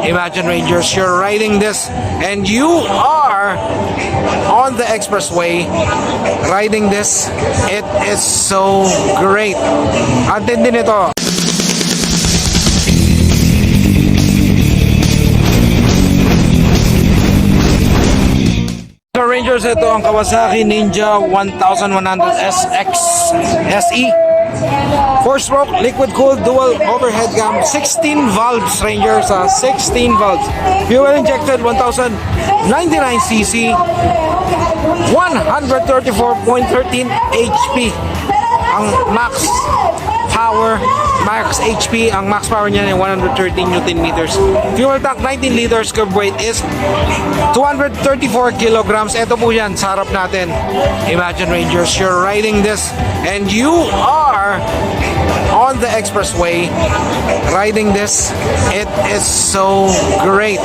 Imagine Rangers, you're riding this and you are on the expressway riding this. It is so great. Ang tindi nito. So Rangers, ito ang Kawasaki Ninja 1100 SX SE. 4-stroke, liquid-cooled, dual overhead cam, 16 valves, Rangers, 16 valves. Fuel-injected, 1,099cc, 134.13 HP. Ang max power, max HP, ang max power niya ay 113 Newton meters. Fuel tank, 19 liters, curb weight is 234 kilograms. Ito po yan, sa harap natin. Imagine Rangers, you're riding this and you are on the expressway riding this. It is so great.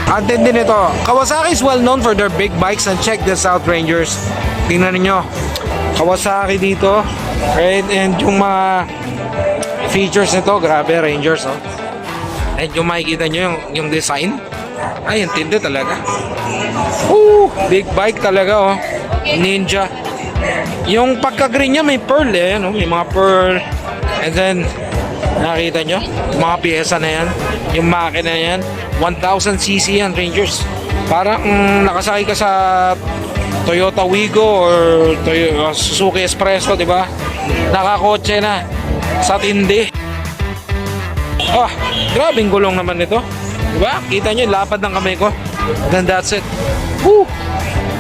Ang tindi nito. Kawasaki is well known for their big bikes, and check this out, Rangers. Tingnan niyo. Kawasaki dito, right? And yung mga features nito, grabe, Rangers, oh. And yung makikita nyo yung design, ay, ang tindi talaga. Big bike talaga, oh. Ninja. Yung pagka-green niya may pearl, eh, no? May mga pearl. And then, nakita nyo, yung mga piyesa na yan, yung makina na yan, 1000cc yan, Rangers. Parang nakasakay ka sa Toyota Wigo or Suzuki Espresso, di ba? Nakakotse na sa tindi. Grabing gulong naman nito. Di ba? Kita nyo, lapad ng kamay ko. Then that's it.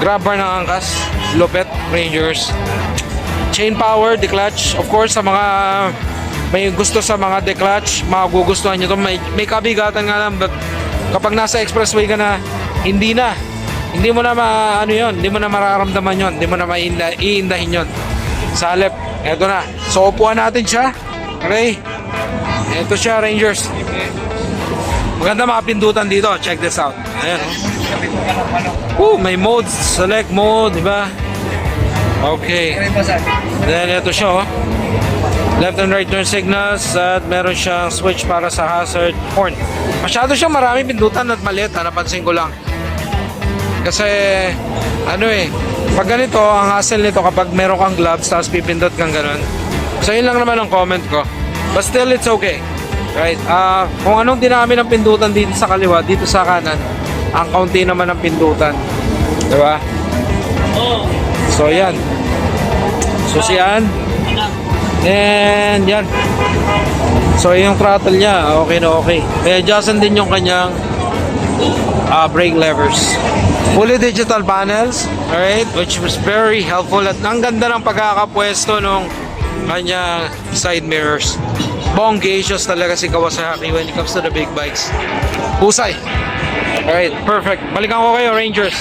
Grab bar ng angkas. Lupet, Rangers. Chain power, declutch. Of course, sa mga may gusto sa mga declutch, magugustuhan nyo ito. May kabigatan nga lang, but kapag nasa expressway ka na, hindi mo na hindi mo na mararamdaman yon, hindi mo na iindahin yon. Sa halip, eto na. So, upuan natin siya. Okay? Eto siya, Rangers. Maganda mga pindutan dito. Check this out. Ayan, may modes. Select mode, di ba? Okay. Then, eto siya, oh. Left and right turn signals at meron siyang switch para sa hazard horn. Masyado siyang marami pindutan at maliit, napansin ko lang. Kasi pag ganito, ang hassle nito kapag meron kang gloves tapos pipindot kang ganun. So yun lang naman ang comment ko. But still, it's okay. Right? Kung anong dinami ng pindutan dito sa kaliwa, dito sa kanan, ang kaunti naman ng pindutan. Diba? So yan. Susian. And yan. So yung throttle niya, okay na okay. May adjustan din yung kanyang brake levers. Fully digital panels, alright, which was very helpful. At ang ganda ng pagkakapwesto nung kanyang side mirrors. Bongacious talaga si Kawasaki when it comes to the big bikes. Husay. Alright, perfect. Balikan ko kayo, Rangers.